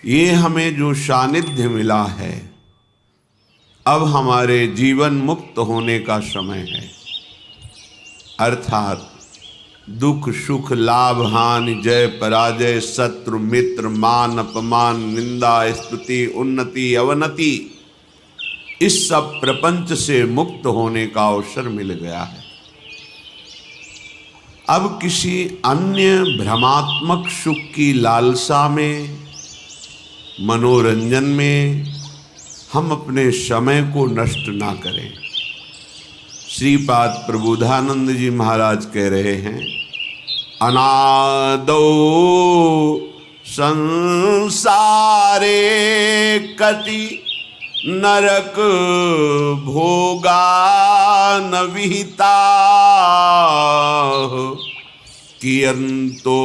ये हमें जो सानिध्य मिला है, अब हमारे जीवन मुक्त होने का समय है। अर्थात दुख सुख लाभ हानि जय पराजय शत्रु मित्र मान अपमान निंदा स्तुति उन्नति अवनति, इस सब प्रपंच से मुक्त होने का अवसर मिल गया है। अब किसी अन्य भ्रमात्मक सुख की लालसा में, मनोरंजन में हम अपने समय को नष्ट ना करें। श्रीपाद प्रबोधानंद जी महाराज कह रहे हैं, अनादौ संसारे कति नरक भोगा न विहिता, कियंतो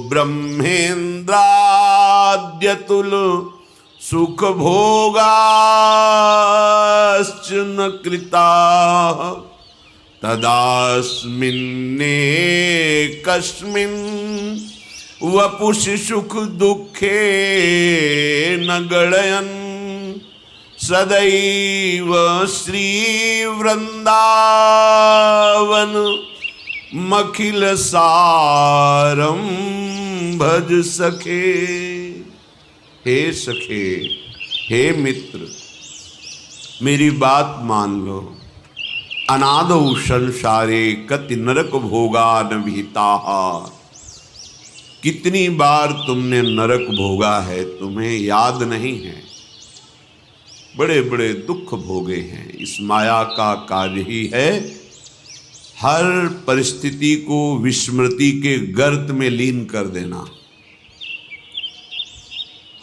ब्रह्मेन्द्राद्यतुल सुख भोगाश्च न कृता, तदास्मिन्नेकस्मिन् वपुषि सुख दुःखे न गणयन्, सदैव श्री वृंदावन मखिल सारम भज सखे। हे सखे, हे मित्र, मेरी बात मान लो। अनादौ संसारे कति नरक भोगा न विहिता, कितनी बार तुमने नरक भोगा है, तुम्हें याद नहीं है। बड़े बड़े दुख भोगे हैं। इस माया का कार्य ही है हर परिस्थिति को विस्मृति के गर्त में लीन कर देना।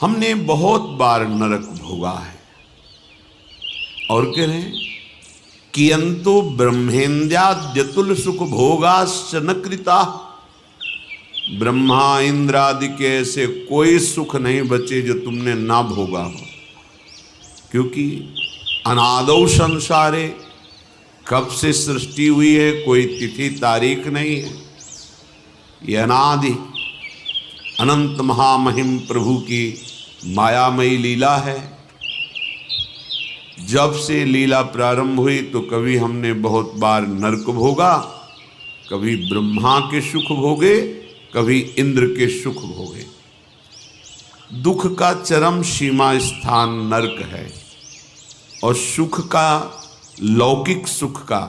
हमने बहुत बार नरक भोगा है। और कह रहे हैं, कियंतो ब्रह्मेन्द्राद्यतुल सुख भोगाश्च न कृता, ब्रह्मा इंद्र आदि के ऐसे कोई सुख नहीं बचे जो तुमने ना भोगा हो। क्योंकि अनादौ संसारे, कब से सृष्टि हुई है कोई तिथि तारीख नहीं है। ये अनादि अनंत महामहिम प्रभु की मायामयी लीला है। जब से लीला प्रारंभ हुई तो कभी हमने बहुत बार नरक भोगा, कभी ब्रह्मा के सुख भोगे, कभी इंद्र के सुख भोगे। दुख का चरम सीमा स्थान नरक है और सुख का, लौकिक सुख का,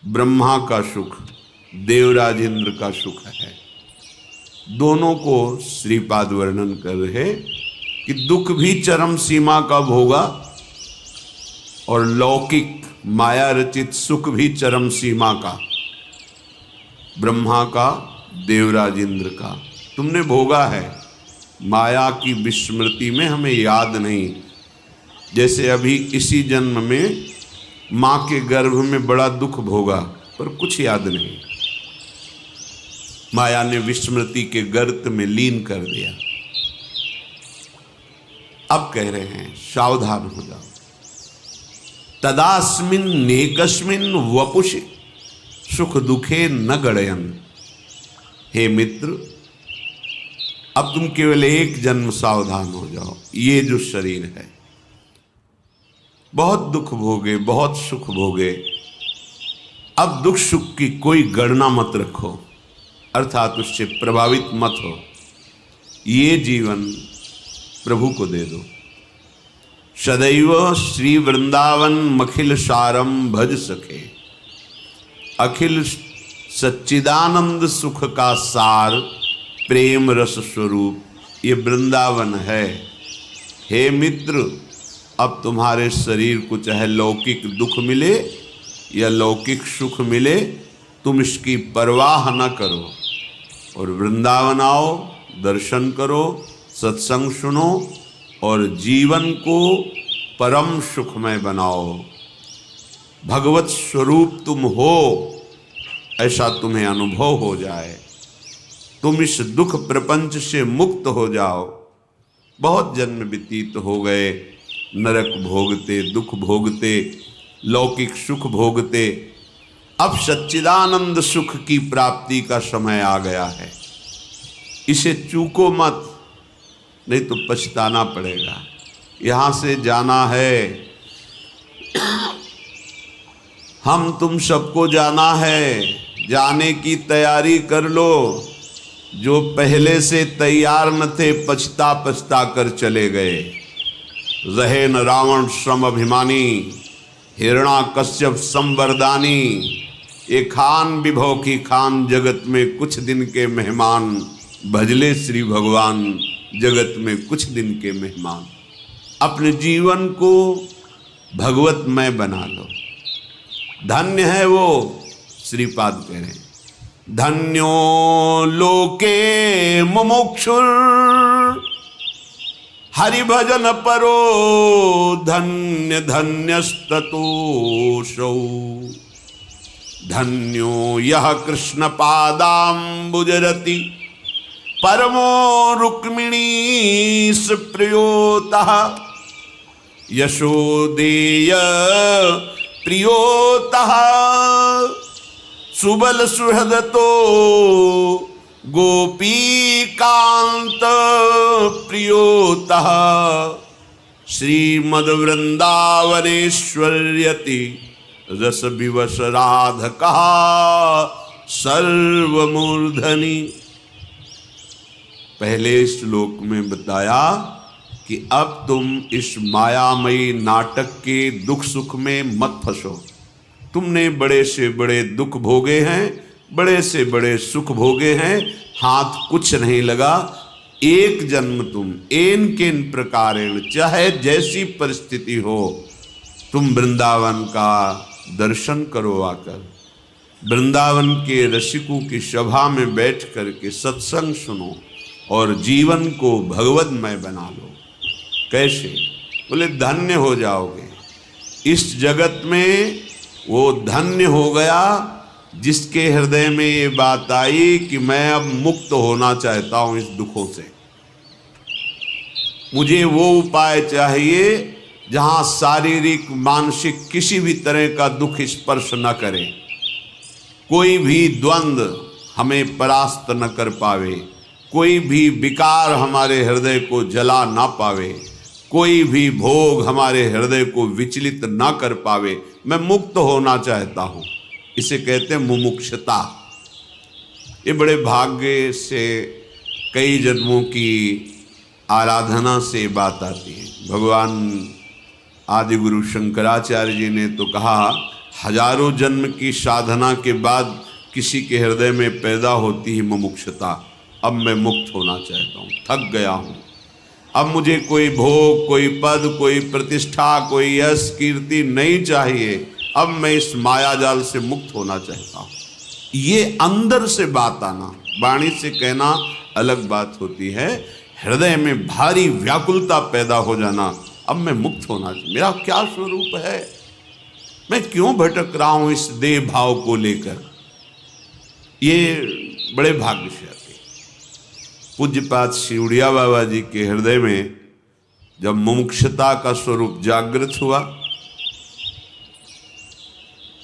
ब्रह्मा का सुख, देवराज इंद्र का सुख है। दोनों को श्रीपाद वर्णन कर रहे कि दुख भी चरम सीमा का भोगा और लौकिक माया रचित सुख भी चरम सीमा का, ब्रह्मा का, देवराज इंद्र का तुमने भोगा है। माया की विस्मृति में हमें याद नहीं। जैसे अभी इसी जन्म में माँ के गर्भ में बड़ा दुख भोगा पर कुछ याद नहीं, माया ने विस्मृति के गर्त में लीन कर दिया। अब कह रहे हैं सावधान हो जाओ। तदास्मिन् नेकस्मिन् वपुषि सुख दुखे न गणयन्, हे मित्र, अब तुम केवल एक जन्म सावधान हो जाओ। ये जो शरीर है, बहुत दुख भोगे, बहुत सुख भोगे, अब दुख सुख की कोई गणना मत रखो, अर्थात उससे प्रभावित मत हो। ये जीवन प्रभु को दे दो। सदैव श्री वृंदावन मखिल सारम भज सके, अखिल सच्चिदानंद सुख का सार प्रेम रस स्वरूप ये वृंदावन है। हे मित्र, अब तुम्हारे शरीर को चाहे लौकिक दुख मिले या लौकिक सुख मिले, तुम इसकी परवाह न करो और वृंदावन आओ, दर्शन करो, सत्संग सुनो और जीवन को परम सुखमय बनाओ। भगवत स्वरूप तुम हो, ऐसा तुम्हें अनुभव हो जाए। तुम इस दुख प्रपंच से मुक्त हो जाओ। बहुत जन्म व्यतीत हो गए नरक भोगते, दुख भोगते, लौकिक सुख भोगते। अब सच्चिदानंद सुख की प्राप्ति का समय आ गया है। इसे चूको मत। नहीं तो पछताना पड़ेगा। यहाँ से जाना है, हम तुम सबको जाना है, जाने की तैयारी कर लो। जो पहले से तैयार न थे पछता पछता कर चले गए। रहे न रावण श्रम अभिमानी, हिरणा कश्यप संवरदानी। ये खान विभव की खान, जगत में कुछ दिन के मेहमान। भजले श्री भगवान, जगत में कुछ दिन के मेहमान। अपने जीवन को भगवतमय बना लो। धन्य है वो, श्रीपाद कह रहे हैं, धन्यो लोके मुमुक्षुर हरि भजन परो, धन्य धन्यस्ततोषौ। धन्यो यह कृष्ण पादाम्बुजरति, परमो रुक्मिणीश प्रियोतः। यशोदेय प्रियोतः, सुबल सुहृदतो गोपीकांत प्रियोतः। श्रीमद्वृंदावनेश्वर्यति रस विवश राधका सर्वमूर्धनि। पहले श्लोक में बताया कि अब तुम इस मायामयी नाटक के दुख सुख में मत फंसो। तुमने बड़े से बड़े दुख भोगे हैं, बड़े से बड़े सुख भोगे हैं, हाथ कुछ नहीं लगा। एक जन्म तुम एन केन प्रकारेण, चाहे जैसी परिस्थिति हो, तुम वृंदावन का दर्शन करो। आकर वृंदावन के रसिकों की सभा में बैठ करके सत्संग सुनो और जीवन को भगवतमय बना लो। कैसे? बोले धन्य हो जाओगे। इस जगत में वो धन्य हो गया जिसके हृदय में ये बात आई कि मैं अब मुक्त होना चाहता हूं इस दुखों से। मुझे वो उपाय चाहिए जहां शारीरिक मानसिक किसी भी तरह का दुख स्पर्श न करे, कोई भी द्वंद्व हमें परास्त न कर पावे, कोई भी विकार हमारे हृदय को जला ना पावे, कोई भी भोग हमारे हृदय को विचलित ना कर पावे। मैं मुक्त होना चाहता हूं। इसे कहते हैं मुमुक्षता। ये बड़े भाग्य से कई जन्मों की आराधना से बात आती है। भगवान आदि गुरु शंकराचार्य जी ने तो कहा, हजारों जन्म की साधना के बाद किसी के हृदय में पैदा होती है मुमुक्षता। अब मैं मुक्त होना चाहता हूँ, थक गया हूँ। अब मुझे कोई भोग, कोई पद, कोई प्रतिष्ठा, कोई यश कीर्ति नहीं चाहिए। अब मैं इस माया जाल से मुक्त होना चाहता हूँ। ये अंदर से बात आना, वाणी से कहना अलग बात होती है। हृदय में भारी व्याकुलता पैदा हो जाना, अब मैं मुक्त होना, मेरा क्या स्वरूप है, मैं क्यों भटक रहा हूँ इस देह भाव को लेकर। ये बड़े भाग्य से आते। पूज्यपाद शिवड़िया बाबा जी के हृदय में जब मुमुक्षता का स्वरूप जागृत हुआ,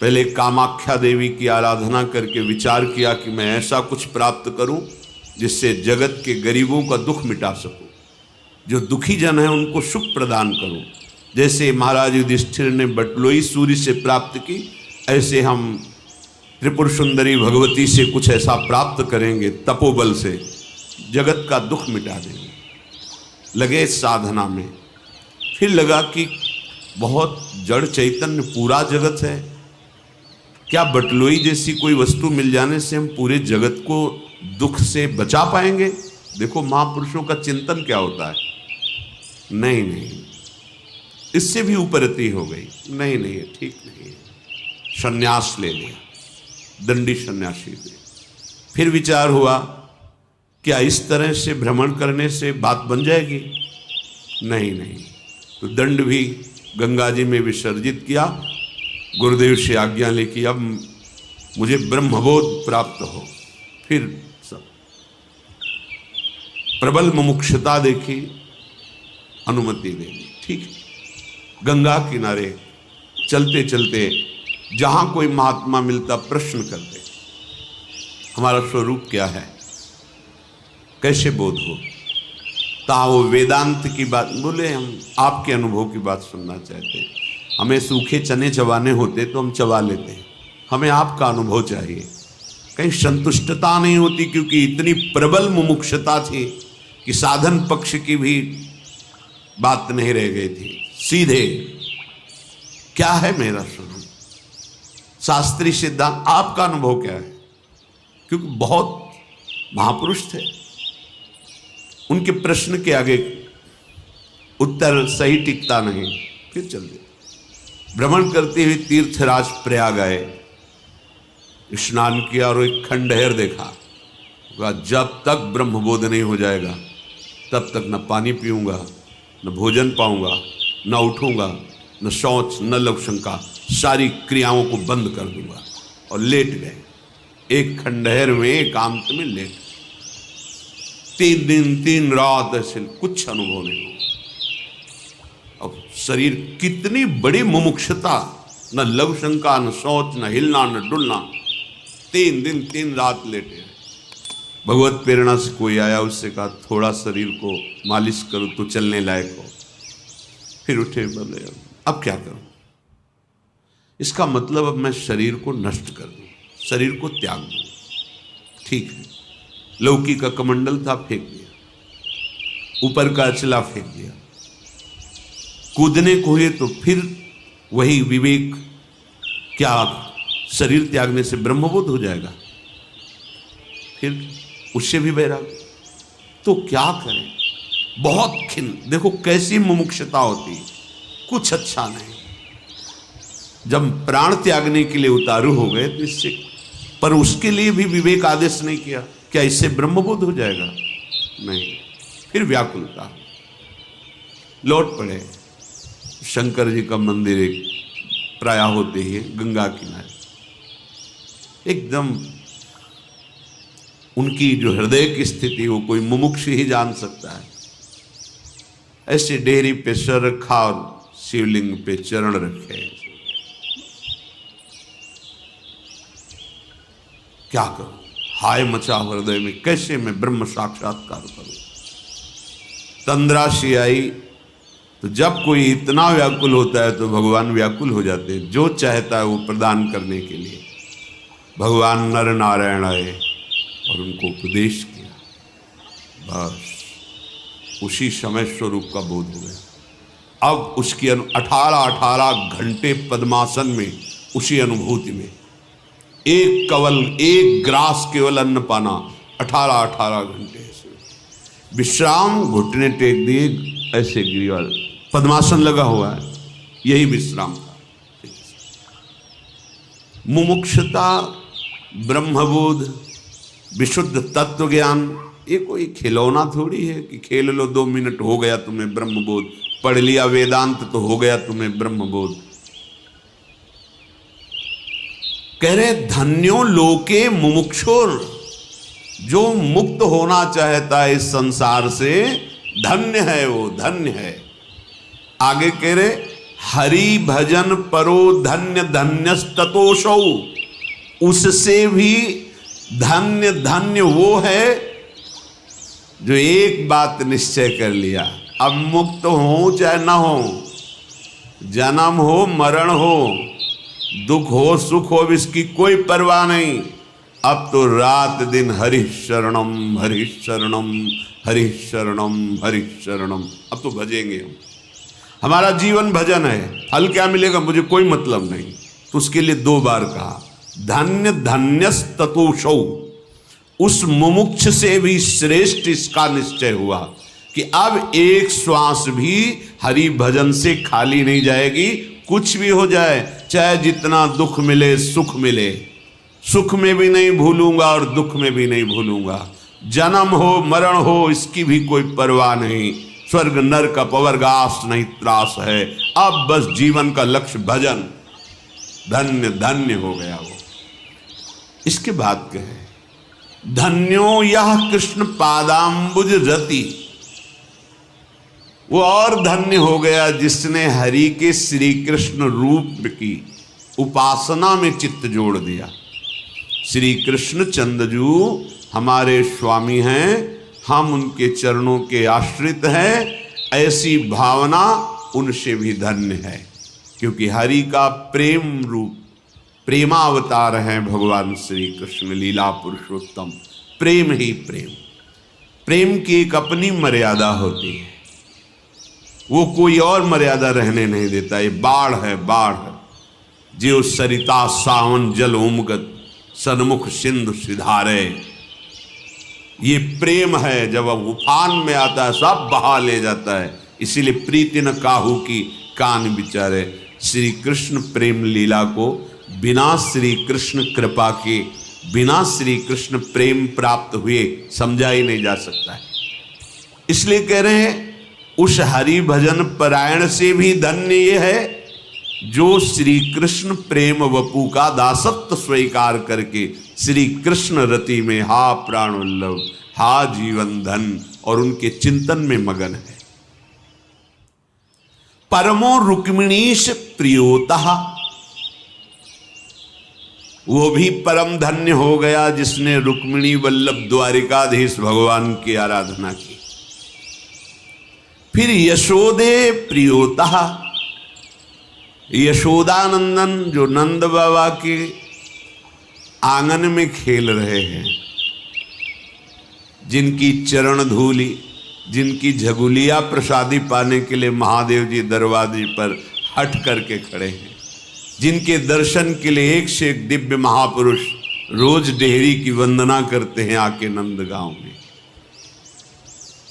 पहले कामाख्या देवी की आराधना करके विचार किया कि मैं ऐसा कुछ प्राप्त करूं जिससे जगत के गरीबों का दुख मिटा सकूं, जो दुखी जन है उनको सुख प्रदान करूं। जैसे महाराज युधिष्ठिर ने बटलोई सूर्य से प्राप्त की, ऐसे हम त्रिपुर सुंदरी भगवती से कुछ ऐसा प्राप्त करेंगे, तपोबल से जगत का दुख मिटा देंगे। लगे साधना में। फिर लगा कि बहुत जड़ चैतन्य पूरा जगत है, क्या बटलोई जैसी कोई वस्तु मिल जाने से हम पूरे जगत को दुख से बचा पाएंगे? देखो महापुरुषों का चिंतन क्या होता है। नहीं नहीं, इससे भी उपरती हो गई। नहीं नहीं, ठीक नहीं है। संन्यास ले लिया, दंडी सन्यासी ले। फिर विचार हुआ, क्या इस तरह से भ्रमण करने से बात बन जाएगी? नहीं नहीं, तो दंड भी गंगा जी में विसर्जित किया, गुरुदेव से आज्ञा लेके अब मुझे ब्रह्मबोध प्राप्त हो। फिर सब प्रबल मुमुक्षता देखी, अनुमति दे दी। ठीक, गंगा किनारे चलते चलते जहां कोई महात्मा मिलता प्रश्न करते, हमारा स्वरूप क्या है, कैसे बोध हो। ताओ वेदांत की बात बोले, हम आपके अनुभव की बात सुनना चाहते हैं। हमें सूखे चने चबाने होते तो हम चबा लेते हैं, हमें आपका अनुभव चाहिए। कहीं संतुष्टता नहीं होती, क्योंकि इतनी प्रबल मुमुक्षता थी कि साधन पक्ष की भी बात नहीं रह गई थी। सीधे क्या है मेरा स्वरूप, शास्त्रीय सिद्धांत, आपका अनुभव क्या है? क्योंकि बहुत महापुरुष थे, उनके प्रश्न के आगे उत्तर सही टिकता नहीं। फिर चल गए, भ्रमण करते हुए तीर्थराज प्रयाग आए, स्नान किया और एक खंडहर देखा। जब तक ब्रह्मबोध नहीं हो जाएगा तब तक न पानी पीऊंगा, न भोजन पाऊंगा, न उठूंगा, न शौच, न लवशंका, सारी क्रियाओं को बंद कर दूंगा। और लेट गए एक खंडहर में, एकांत में लेट। 3 दिन 3 रात ऐसे कुछ अनुभव नहीं हुआ। अब शरीर कितनी बड़ी मुमुक्षता, न लवशंका, न शौच, न हिलना, न डुलना। 3 दिन 3 रात लेटे। भगवत प्रेरणा से कोई आया, उससे कहा थोड़ा शरीर को मालिश करो तो चलने लायक हो। फिर उठे, बोले अब क्या करूं? इसका मतलब अब मैं शरीर को नष्ट कर दूं, शरीर को त्याग दूं। ठीक है, लौकी का कमंडल था, फेंक दिया, ऊपर का अचला फेंक दिया। कूदने को हुए तो फिर वही विवेक, क्या शरीर त्यागने से ब्रह्मबोध हो जाएगा? फिर उससे भी बैराग। तो क्या करें? बहुत खिन्न, देखो कैसी मुमुक्षता होती, कुछ अच्छा नहीं। जब प्राण त्यागने के लिए उतारू हो गए तो इससे, पर उसके लिए भी विवेक आदेश नहीं किया, क्या इससे ब्रह्मबोध हो जाएगा? नहीं। फिर व्याकुलता, लौट पड़े। शंकर जी का मंदिर एक प्रायः होते ही गंगा किनारे, एकदम उनकी जो हृदय की स्थिति वो कोई मुमुक्ष ही जान सकता है। ऐसे डेहरी पे सर रखा और शिवलिंग पे चरण रखे। क्या करूं, हाय मचा हृदय में, कैसे मैं ब्रह्म साक्षात्कार करूं? तंद्राशी आई। तो जब कोई इतना व्याकुल होता है तो भगवान व्याकुल हो जाते हैं, जो चाहता है वो प्रदान करने के लिए। भगवान नर नारायण आए और उनको उपदेश किया। बस उसी समय स्वरूप का बोध हो गया। अब उसकी 18 घंटे पद्मासन में, उसी अनुभूति में, एक कवल, एक ग्रास केवल अन्न पाना, 18 घंटे विश्राम, घुटने टेक दिए, ऐसे गिरिवाल पद्मासन लगा हुआ है, यही विश्राम था। मुमुक्षता, ब्रह्मबोध, विशुद्ध तत्व ज्ञान, ये कोई खिलौना थोड़ी है कि खेल लो 2 मिनट हो गया तुम्हें ब्रह्मबोध, पढ़ लिया वेदांत तो हो गया तुम्हें ब्रह्मबोध। कह रहे धन्यो लोके मुमुक्षुर, जो मुक्त होना चाहता है इस संसार से, धन्य है वो, धन्य है। आगे कह रहे हरि भजन परो धन्य धन्यस्ततोषौ, उससे भी धन्य धन्य वो है जो एक बात निश्चय कर लिया, अब मुक्त हो चाहे ना हो, जन्म हो मरण हो, दुख हो सुख हो, इसकी कोई परवाह नहीं। अब तो रात दिन हरि शरणम हरि शरणम हरि शरणम हरि शरणम, अब तो भजेंगे हम, हमारा जीवन भजन है। फल क्या मिलेगा मुझे कोई मतलब नहीं। तो उसके लिए 2 बार कहा धन्य धन्यस्ततोषौ, उस मुमुक्ष से भी श्रेष्ठ इसका निश्चय हुआ कि अब एक श्वास भी हरि भजन से खाली नहीं जाएगी। कुछ भी हो जाए, चाहे जितना दुख मिले सुख मिले, सुख में भी नहीं भूलूंगा और दुख में भी नहीं भूलूंगा। जन्म हो मरण हो, इसकी भी कोई परवाह नहीं। स्वर्ग नरक अपवर्गास नहीं त्रास है। अब बस जीवन का लक्ष्य भजन, धन्य धन्य हो गया वो। इसके बाद कहे धन्यो यह कृष्ण पादाम्बुज रति, वो और धन्य हो गया जिसने हरि के श्री कृष्ण रूप की उपासना में चित्त जोड़ दिया। श्री कृष्ण चंद्रजू हमारे स्वामी हैं, हम उनके चरणों के आश्रित हैं, ऐसी भावना उनसे भी धन्य है। क्योंकि हरि का प्रेम रूप, प्रेमावतार हैं भगवान श्री कृष्ण, लीला पुरुषोत्तम। प्रेम ही प्रेम, प्रेम की एक अपनी मर्यादा होती है, वो कोई और मर्यादा रहने नहीं देता। ये बाढ़ है, बाढ़ जो सरिता सावन जल उमगत सन्मुख सिंधु सिधारे। ये प्रेम है, जब अब उफान में आता है सब बहा ले जाता है। इसीलिए प्रीति न काहू की कान बिचारे। श्री कृष्ण प्रेम लीला को बिना श्री कृष्ण कृपा के, बिना श्री कृष्ण प्रेम प्राप्त हुए समझा ही नहीं जा सकता है। इसलिए कह रहे हैं उस हरि भजन परायण से भी धन्य ये है जो श्री कृष्ण प्रेम वपु का दासत्व स्वीकार करके श्री कृष्ण रति में हा प्राण वल्लभ, हा जीवन धन और उनके चिंतन में मगन है। परमो रुक्मिणीश प्रियोतः, वो भी परम धन्य हो गया जिसने रुक्मिणी वल्लभ द्वारिकाधीश भगवान की आराधना की। फिर यशोदे प्रियोतः, यशोदानंदन जो नंद बाबा के आंगन में खेल रहे हैं, जिनकी चरण धूली, जिनकी झगुलिया प्रसादी पाने के लिए महादेव जी दरवाजे पर हट करके खड़े हैं, जिनके दर्शन के लिए एक से एक दिव्य महापुरुष रोज डेहरी की वंदना करते हैं आके नंदगांव में।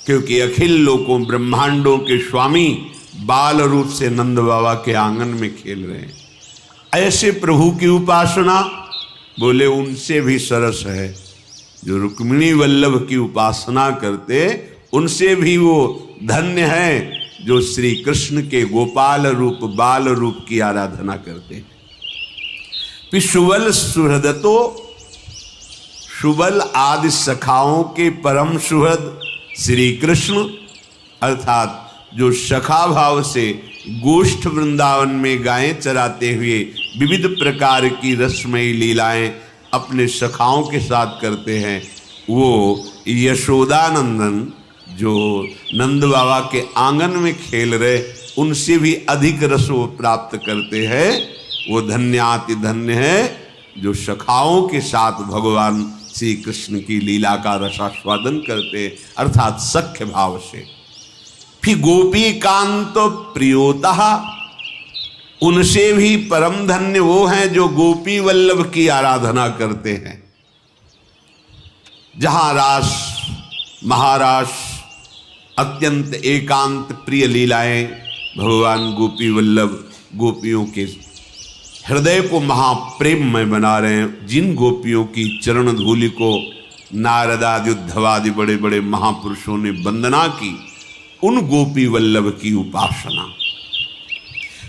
क्योंकि अखिल लोकों ब्रह्मांडों के स्वामी बाल रूप से नंद बाबा के आंगन में खेल रहे हैं। ऐसे प्रभु की उपासना बोले उनसे भी सरस है। जो रुक्मिणी वल्लभ की उपासना करते उनसे भी वो धन्य है जो श्री कृष्ण के गोपाल रूप बाल रूप की आराधना करते हैं। फिर सुबल सुहृदतो, सुबल आदि सखाओं के परम सुहृद श्री कृष्ण, अर्थात जो सखा भाव से गोष्ठ वृंदावन में गायें चराते हुए विविध प्रकार की रसमयी लीलाएं अपने सखाओं के साथ करते हैं, वो यशोदानंदन जो नंद बाबा के आंगन में खेल रहे उनसे भी अधिक रस वो प्राप्त करते हैं। वो धन्याति धन्य है जो सखाओं के साथ भगवान श्री कृष्ण की लीला का रसास्वादन करते, अर्थात सख्य भाव से। फिर गोपी कांत प्रियोतः, उनसे भी परम धन्य वो हैं जो गोपी वल्लभ की आराधना करते हैं। जहां रास महारास अत्यंत एकांत प्रिय लीलाएं भगवान गोपी वल्लभ गोपियों के हृदय को महाप्रेम में बना रहे हैं। जिन गोपियों की चरण धूलि को नारदादि उद्धवादि बड़े बड़े महापुरुषों ने वंदना की, उन गोपी वल्लभ की उपासना।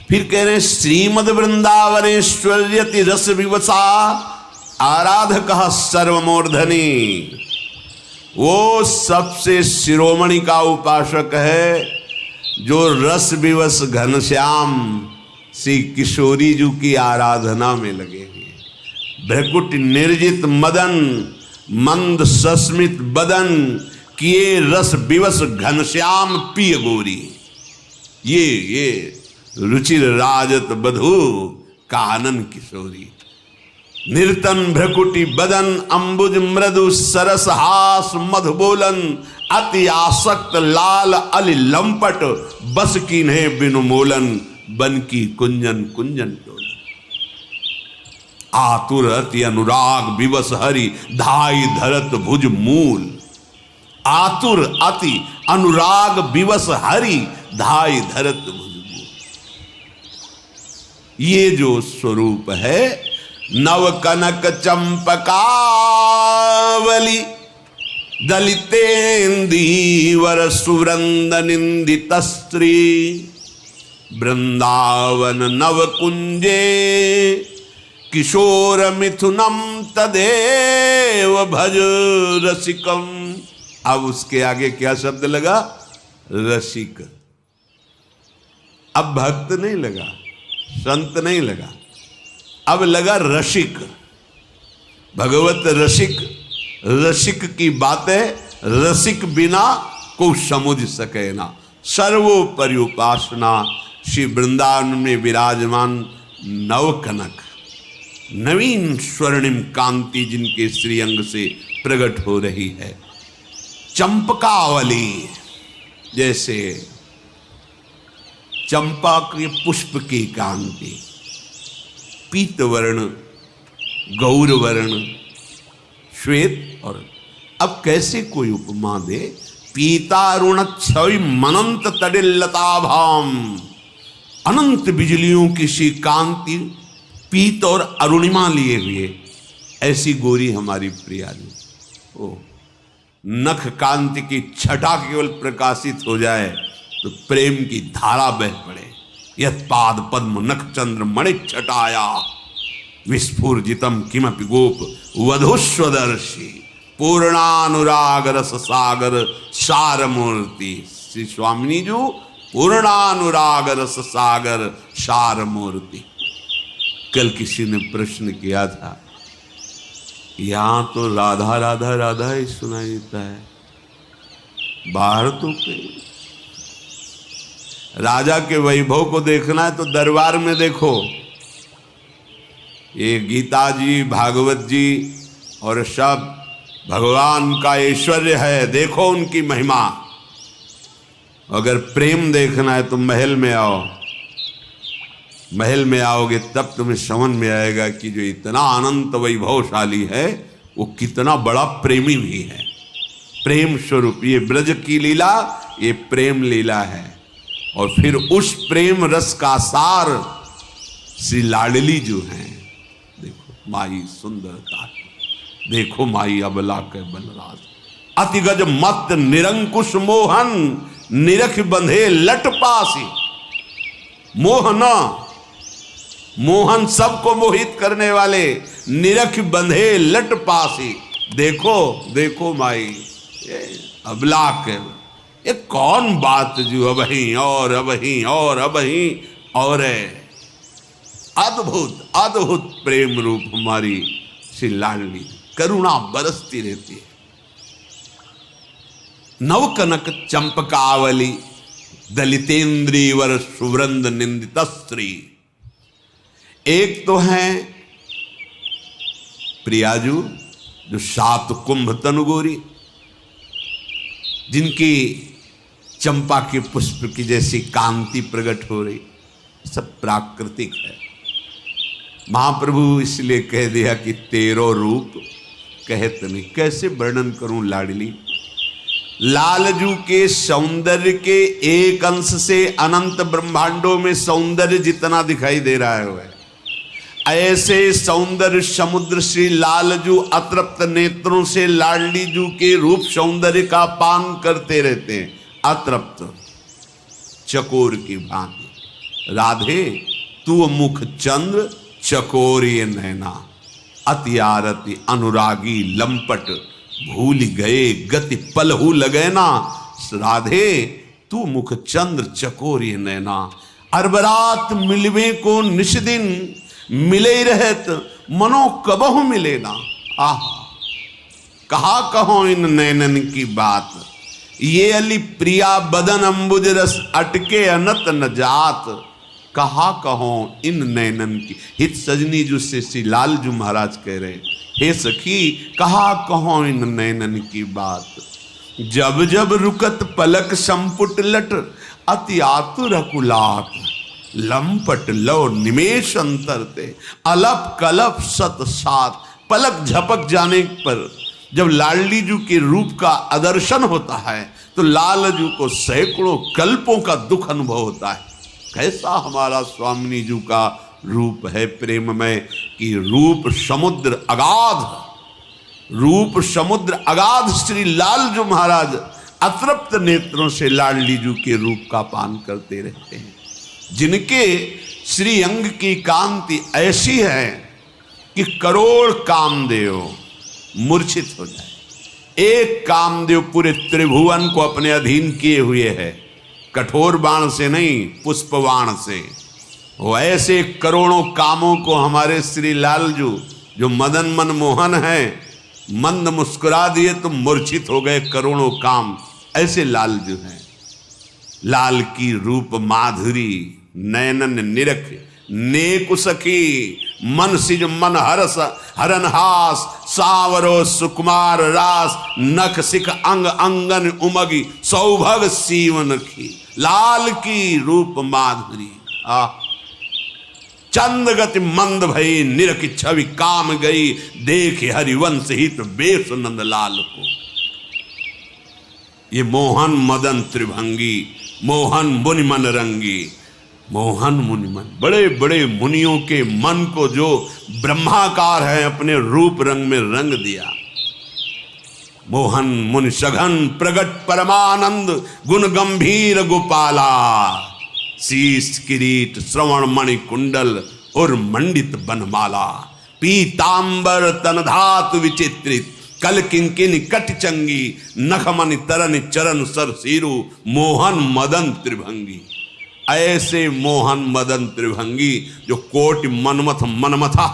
फिर कह रहे हैं श्रीमद वृंदावनेश्वर्यति रस विवसा आराधकः सर्वमूर्धनि, वो सबसे शिरोमणि का उपासक है जो रस विवश घनश्याम श्री किशोरी जी की आराधना में लगे हैं। भ्रकुट निर्जित मदन मंद सस्मित बदन किए रस विवश घनश्याम पिय गोरी, ये रुचिर राजत बधू कानन किशोरी। निर्तन भ्रकुटी बदन अंबुज मृदु सरस हास मधुबोलन अति आसक्त लाल अली लंपट बस कीन्हे बिनु मोलन बन की कुंजन कुंजन टोलन। आतुर अति अनुराग विवश हरि धाई धरत भुज मूल, आतुर अति अनुराग विवश हरि धाई धरत भुज मूल। ये जो स्वरूप है नव कनक चंपकावली दलितेन्दीवर सुवृंद निंदित स्त्री वृंदावन नव कुंजे किशोर मिथुनम तदेव भज रसिकम। अब उसके आगे क्या शब्द लगा? रसिक। अब भक्त नहीं लगा, संत नहीं लगा, अब लगा रसिक। भगवत रसिक, रसिक की बातें रसिक बिना को समुझ सके ना। सर्वोपरि उपासना श्री वृंदावन में विराजमान नव कनक, नवीन स्वर्णिम कांति जिनके श्रीअंग से प्रकट हो रही है। चंपकावली, जैसे चंपा के पुष्प की कांति, पीतवर्ण, गौरवर्ण, श्वेत। और अब कैसे कोई उपमा दे? पीतारुण छवि मनंत तडिल्लताभाम, अनंत बिजलियों की सी कांति, पीत और अरुणिमा लिए हुए, ऐसी गोरी हमारी प्रिया जी। ओ नख कांति की छटा केवल प्रकाशित हो जाए तो प्रेम की धारा बह पड़े। यत् पाद पद्म नख चंद्र मणि छटाया, विस्फुर्जितम किमपि गोप वधुस्वदर्शी, पूर्णानुराग रस सागर सारमूर्ति। श्री स्वामिनी जो पूर्णानुराग रस सागर सारमूर्ति। कल किसी ने प्रश्न किया था, यहां तो राधा राधा राधा ही सुनाई देता है, बाहर तो कहीं। राजा के वैभव को देखना है तो दरबार में देखो। ये गीता जी, भागवत जी और सब भगवान का ऐश्वर्य है, देखो उनकी महिमा। अगर प्रेम देखना है तो महल में आओ। महल में आओगे तब तुम्हें समझ में आएगा कि जो इतना अनंत वैभवशाली है वो कितना बड़ा प्रेमी भी है। प्रेम स्वरूप ये ब्रज की लीला, ये प्रेम लीला है। और फिर उस प्रेम रस का सार श्री लाडली जो हैं, देखो माई सुंदरता, देखो माई अबला के बलराज, अतिगज मत निरंकुश मोहन, निरख बंधे लट पासी। मोहना, मोहन सबको मोहित करने वाले, निरख बंधे लट पासी। देखो देखो माई अबला के, ये कौन बात जो अबही और अबही और अबही और है। अद्भुत अद्भुत प्रेम रूप हमारी श्री लाडली, करुणा बरसती रहती है। नवकनक चंपकावली, दलितेन्द्रीवर सुवृंद निंदित स्त्री। एक तो है प्रियाजू जो 7 कुंभ तनुगोरी, जिनकी चंपा के पुष्प की जैसी कांति प्रकट हो रही, सब प्राकृतिक है। महाप्रभु इसलिए कह दिया कि तेरो रूप कहत नहीं। कैसे वर्णन करूं लाडली? लालजू के सौंदर्य के एक अंश से अनंत ब्रह्मांडों में सौंदर्य जितना दिखाई दे रहा है वह, ऐसे सौंदर्य समुद्र श्री लालजू अतृप्त नेत्रों से लाडली जू के रूप सौंदर्य का पान करते रहते हैं, अतृप्त चकोर की भांति। राधे तू मुख चंद्र चकोर ये नैना, अति आरती अनुरागी लंपट, भूल गए गति पलहू लगैना। राधे तू मुख चंद्र चकोर ये नैना, अरबरात मिलवे को निष्दिन, मिले रहत मनो कबहु मिले ना। आह कहा कहो इन नैनन की बात, ये अली प्रिया बदन अंबुज रस अटके अनत न जात। कहा कहो इन नैनन की, हित सजनी जो से श्री लालजू महाराज कह रहे, हे सखी कहा कहो इन नैनन की बात। जब जब रुकत पलक संपुट लट, अति आतुर कुलाट, लंपट लो निमेश अंतरते, अलप कलप सत सात। पलक झपक जाने पर जब लाडली जू के रूप का आदर्शन होता है तो लालजू को सैकड़ों कल्पों का दुख अनुभव होता है। कैसा हमारा स्वामिनी जू का रूप है प्रेम में, कि रूप समुद्र अगाध, रूप समुद्र अगाध श्री लालजू महाराज अतृप्त नेत्रों से लाडली जू के रूप का पान करते रहते हैं, जिनके श्री अंग की कांति ऐसी है कि करोड़ कामदेव मूर्छित हो जाए। एक कामदेव पूरे त्रिभुवन को अपने अधीन किए हुए है, कठोर बाण से नहीं पुष्प बाण से। वो ऐसे करोड़ों कामों को हमारे श्री लालजू जो मदन मन मोहन है, मंद मुस्कुरा दिए तो मूर्छित हो गए करोड़ों काम। ऐसे लाल जो हैं, लाल की रूप माधुरी नयनन निरख नेक सखी, मन सिज मन हरस हरनहास, सावरो सुकुमार रास, नख सिख अंग अंगन उमगी, सौभग सीवन की। लाल की रूप माधुरी चंद गति मंद भई, निरख छवि काम गई, देख हरिवंश हित बेस नंद लाल को। ये मोहन मदन त्रिभंगी, मोहन मुनि मन रंगी। मोहन मुनि मन, बड़े बड़े मुनियों के मन को जो ब्रह्माकार है अपने रूप रंग में रंग दिया। मोहन मुनि सघन प्रगट परमानंद, गुण गंभीर गोपाला, शीश किरीट श्रवण मणि कुंडल और मंडित बनमाला, पीतांबर तन धातु विचित्रित, कल किंकिन कट चंगी, नखमनि तरन चरण सर सीरु, मोहन मदन त्रिभंगी। ऐसे मोहन मदन त्रिभंगी जो कोटि मनमथ मनमथा,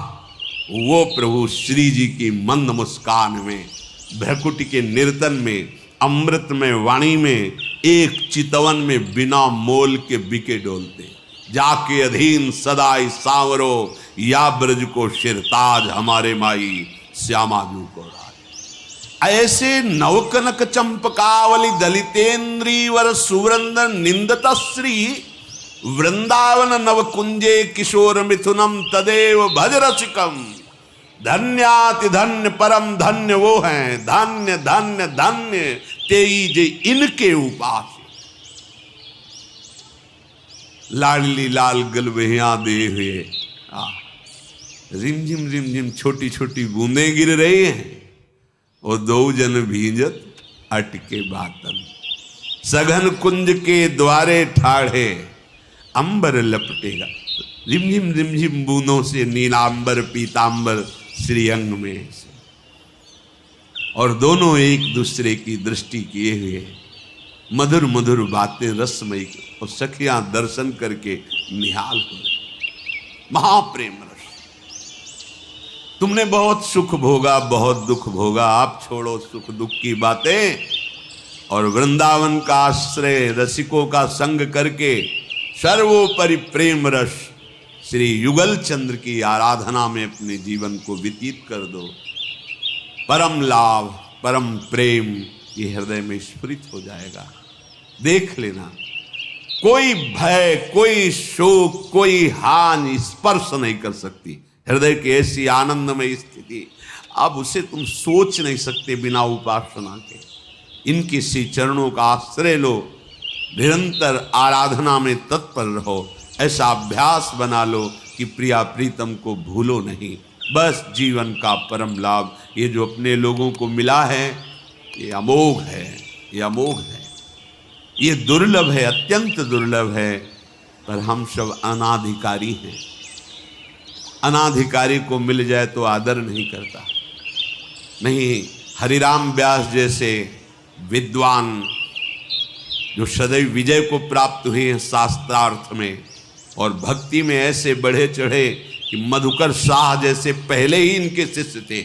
वो प्रभु श्री जी की मंद मुस्कान में, भ्रकुटी के निर्तन में, अमृत में, वाणी में, एक चितवन में बिना मोल के बिके डोलते। जाके अधीन सदाई सांवरो, या ब्रज को शिरताज हमारे माई, श्यामा जू को राज। ऐसे नवकनक चंपकावली दलितेन्द्रीवर सुवृंद निंदत श्री, वृंदावन नवकुंजे किशोर मिथुनम तदेव भज रसिकम। धन्याति धन्य परम धन्य वो हैं, धन्य धन्य धन्य तेई जे इनके उपास। लाडली लाल गलबहिया दे हुए रिमझिम रिमझिम छोटी छोटी बूंदें गिर रही हैं, और दो जन भींजत अटके बातन। सघन कुंज के द्वारे ठाढ़े, अंबर लपटेगा, रिमझिम रिमझिम बूंदों से नीलांबर पीतांबर श्रीअंग में, और दोनों एक दूसरे की दृष्टि किए हुए मधुर मधुर बातें रसमयी, और सखियां दर्शन करके निहाल हो रही। महाप्रेम रस। तुमने बहुत सुख भोगा, बहुत दुख भोगा, आप छोड़ो सुख दुख की बातें, और वृंदावन का आश्रय रसिकों का संग करके सर्वोपरि प्रेम रस श्री युगल चंद्र की आराधना में अपने जीवन को व्यतीत कर दो। परम लाभ, परम प्रेम ये हृदय में स्फुरित हो जाएगा। देख लेना, कोई भय, कोई शोक, कोई हानि स्पर्श नहीं कर सकती हृदय की ऐसी आनंदमय स्थिति। अब उसे तुम सोच नहीं सकते बिना उपासना के। इनके श्री चरणों का आश्रय लो, निरंतर आराधना में तत्पर रहो। ऐसा अभ्यास बना लो कि प्रिया प्रीतम को भूलो नहीं। बस जीवन का परम लाभ ये जो अपने लोगों को मिला है, ये अमोघ है, ये अमोघ है, ये दुर्लभ है, अत्यंत दुर्लभ है। पर हम सब अनाधिकारी हैं। अनाधिकारी को मिल जाए तो आदर नहीं करता। नहीं, हरिराम व्यास जैसे विद्वान जो सदैव विजय को प्राप्त हुए हैं शास्त्रार्थ में और भक्ति में, ऐसे बढ़े चढ़े कि मधुकर शाह जैसे पहले ही इनके शिष्य थे।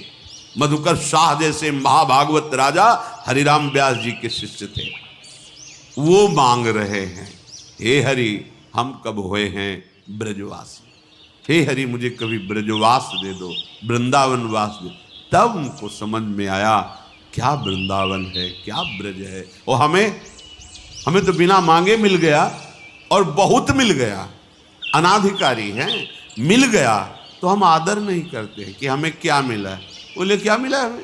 मधुकर शाह जैसे महाभागवत राजा हरिराम व्यास जी के शिष्य थे। वो मांग रहे हैं, हे हरि हम कब हुए हैं ब्रजवासी, हे हरि मुझे कभी ब्रजवास दे दो, वृंदावन वास दे। तब उनको समझ में आया क्या वृंदावन है, क्या ब्रज है। और हमें तो बिना मांगे मिल गया, और बहुत मिल गया। अनाधिकारी हैं, मिल गया तो हम आदर नहीं करते कि हमें क्या मिला है। बोले क्या मिला है हमें?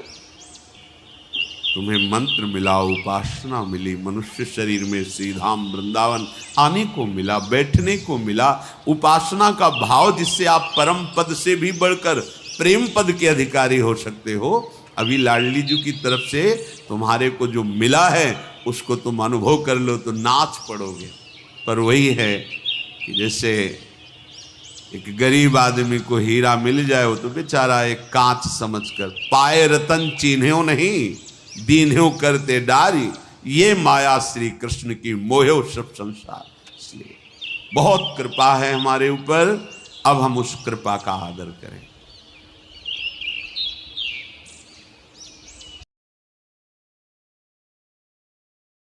तुम्हें मंत्र मिला, उपासना मिली, मनुष्य शरीर में श्रीधाम वृंदावन आने को मिला, बैठने को मिला। उपासना का भाव जिससे आप परम पद से भी बढ़कर प्रेम पद के अधिकारी हो सकते हो। अभी लाडली जी की तरफ से तुम्हारे को जो मिला है उसको तुम अनुभव कर लो तो नाच पड़ोगे। पर वही है कि जैसे एक गरीब आदमी को हीरा मिल जाए वो तो बेचारा एक कांच समझकर पाए रतन चिन्ह्यो नहीं, दीन्ह्यो करते डारी। ये माया श्री कृष्ण की मोह्यो सब संसार। इसलिए बहुत कृपा है हमारे ऊपर, अब हम उस कृपा का आदर करें।